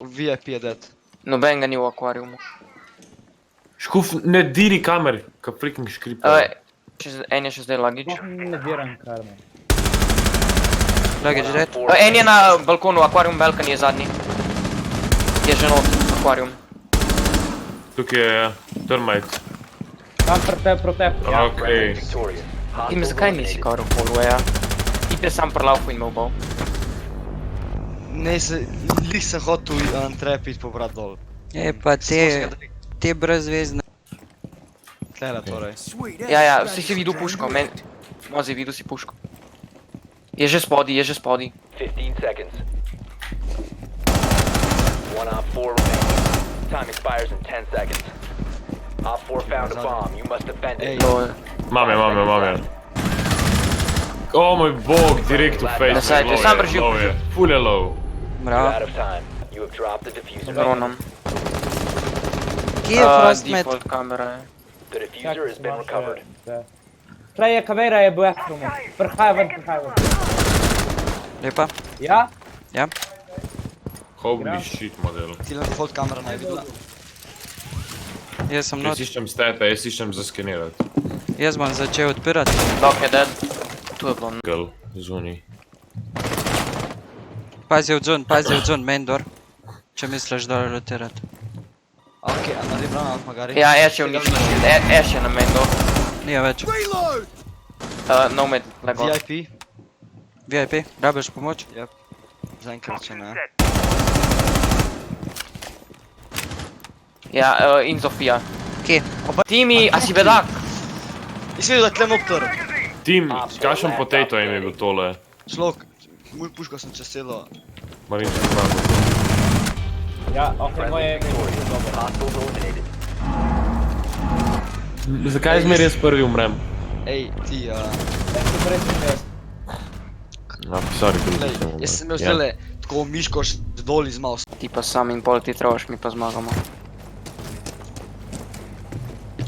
VIP je dead. Noben ga ni v akvariumu. Škuf, ne diri kamer, ka freaking škripa. En je še zdaj Lagič. Ne diram karme. Lagič dead. En je na balkonu, akvarium balkan je zadnji. Je že not, akvarium. Tukaj je termite. Tam protep. Okej. Tim, zakaj nisi cover v polu, ja? Ide sam prelaufu in me ubal. Ne, lih sem hotel trepit pobrat dol. Pa te brezvezne. Tlele torej. Ja, si videl puško, Mozi, videl si puško. Je že spodi. 15 seconds. One op 4 remaining. Time expires in 10 seconds. Op 4 found a bomb. You must defend it. Lol. Mam je. O moj bog, direkt v face. Na sajtu, sam držil. Low je, full je low. You're out of time. You have dropped the diffuser. Dronom. Kje je frostmet? Default kamera je. The diffuser has been recovered. Tlej je kavera je bil ekromu. Prhaj ven. Lepa. Ja? Ja. Holy shit, model. Ti na default kamera naj videla. Jaz sem not. Jaz iščem stete, jaz iščem zaskenirat. Jaz bom začel odpirati. Dok je dead. Tu je bilo. Girl, zunij. Pazi v dzun, main door. Če misliš dole rotirati. Okej, a naredi granat magari. Ja, Ash je uničil shield. Ash je na main door. Nije več. No mid, lego. VIP? VIP, rabiš pomoč? Zaenkrat če ne. Ja, in Zofija. Kje? Timi, a si bedak? Nisi videl, da tlem optor. Tim, kakšen potato im je bil tole? Človek, moj puško sem čez celo. Marin, če znam. Ja, okej, moje je Hostiles eliminated. Zakaj zmer jaz prvi umrem? Ej, ti, Sorry, glej, jaz sem imel zdajle tako miško dol iz mouse. Ti pa sam in pol ti troš, mi pa zmagamo.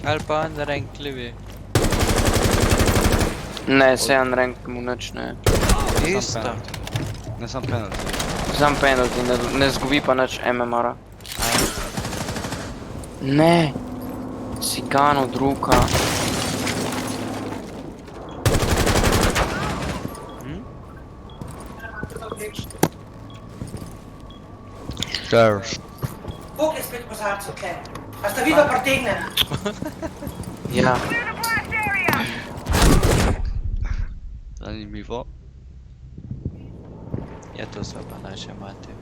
Ali pa unrankljivi. Ne, se unrank mu nič ne. Isto. Ne sam penalty. Sam penalty, ne zgubi pa nič MMR-a. Ne! Cigano druga. Sheriff. Bog je spet pozarcev tle. A sta vidva pritegnjena? Ja. Zanimivo. Je to so pa naše mati.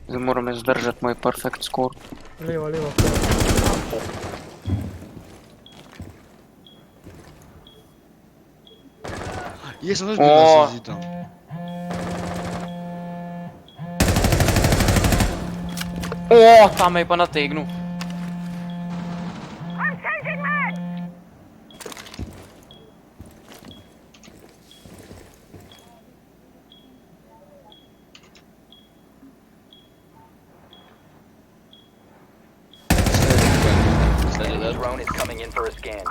Zdaj moram jaz zdržati moj perfect score. Levo. Jaz sem več bil na zidu. O, tam me je pa nategnil. Enemy drone is coming in for a scan.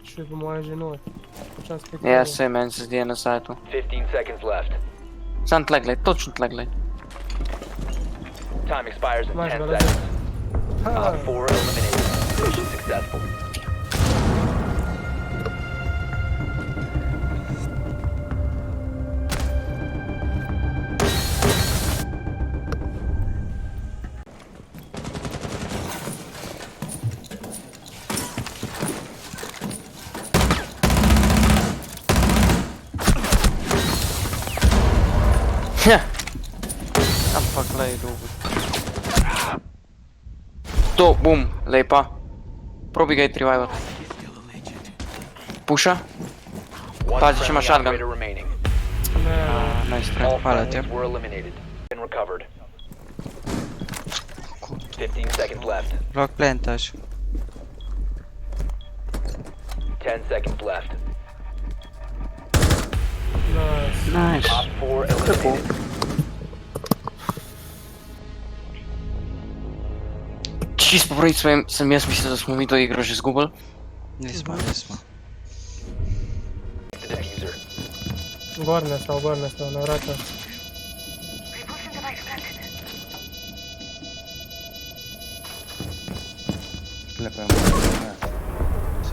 Še po moje že noj. Počas spet. Ja, se meni se zdi na sajtu. 15 seconds left. Sam tle gled, točno tle gled. Time expires in Imaš 10 ga lepo. seconds. Op 4 eliminated. Mission successful. Ampak glej, dobro. To, bum, lepa. Probi ga iti revival. Puša. One Pazi, če ima friendly shotgun. operator remaining. Nice try. All Hvala ti. friendlies were eliminated and recovered. 15 seconds left. Lahko plantaš. 10 seconds left. Nice. Op 4 eliminated. čisto popraviti sem jaz mislil, da smo mi to igro že izgubili. Nismo, nismo. The diffuser. Gornja sta, na vrata.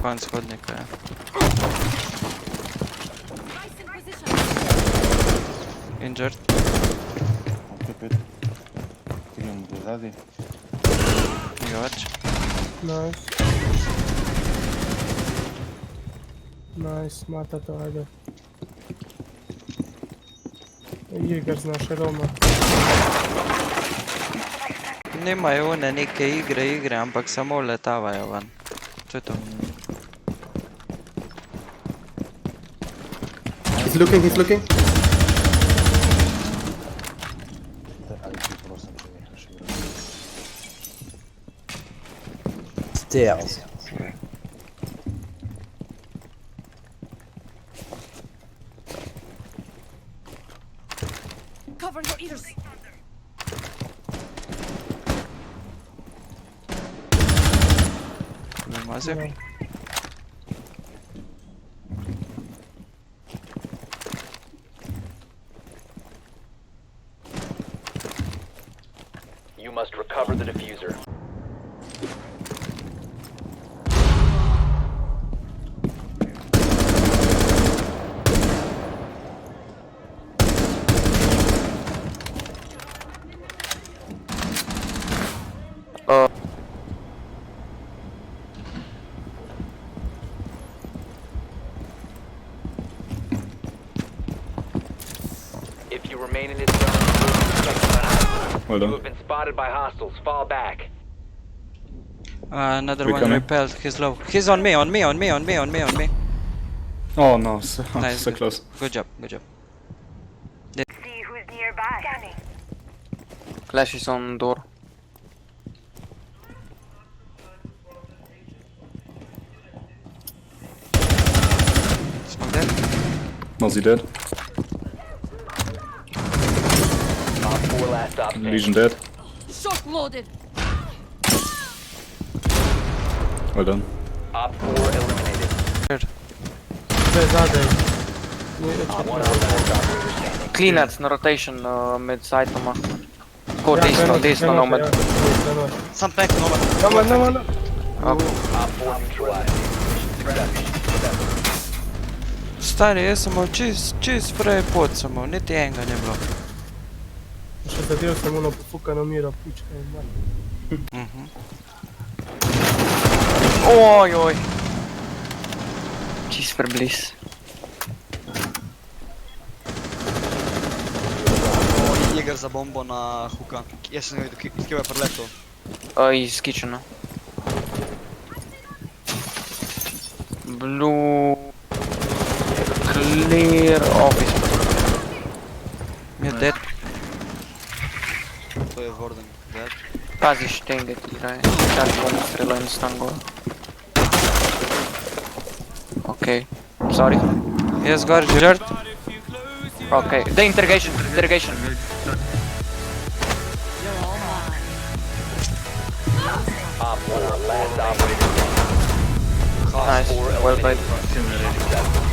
Konc hodnika je. Injured. Ni ga več. Nice, mata to, ajde. Jeger znaš Roma. Nimajo one neke igre, ampak samo letavajo ven. To je to. He's looking. Stairs. Cover your ears. Вимазив. You must recover the diffuser. If you remain in this zone, Well you done. have been spotted by hostiles. Fall back. Another We one coming. repelled, he's low. He's on me. Oh no, so, Nice, so good. close. Good job. See who's nearby. Scanning. Flash is on door. Smoke dead. Mozzie dead. Op 4 last stop standing. Legion dead. Shock loaded. Well done. Op 4 eliminated. Sve zadaj. One op 4 operator standing. Cleanac na rotation med sajtoma. Ko desno nomad. Sam tank nomad. Nomad. Op 4 neutralized. Stari, jaz sem imel čist prej pot sem imel, niti enega ne bilo. Še zadev sem ono pofukano miro, pučka in malo. Ojoj. Čist prebliz. Jeger za bombo na huka. Jaz sem videl, kje je preletel. Iz kitchena. Blue... Clear office. Je dead. To je Warden. Dead. Pazi štenge ti traje. Čas bom strelao in stan gor. Okej. Sorry. Jaz gor žrt. Okej. The interrogation. Op 4 last operator standing. Nice. Well played. Successful.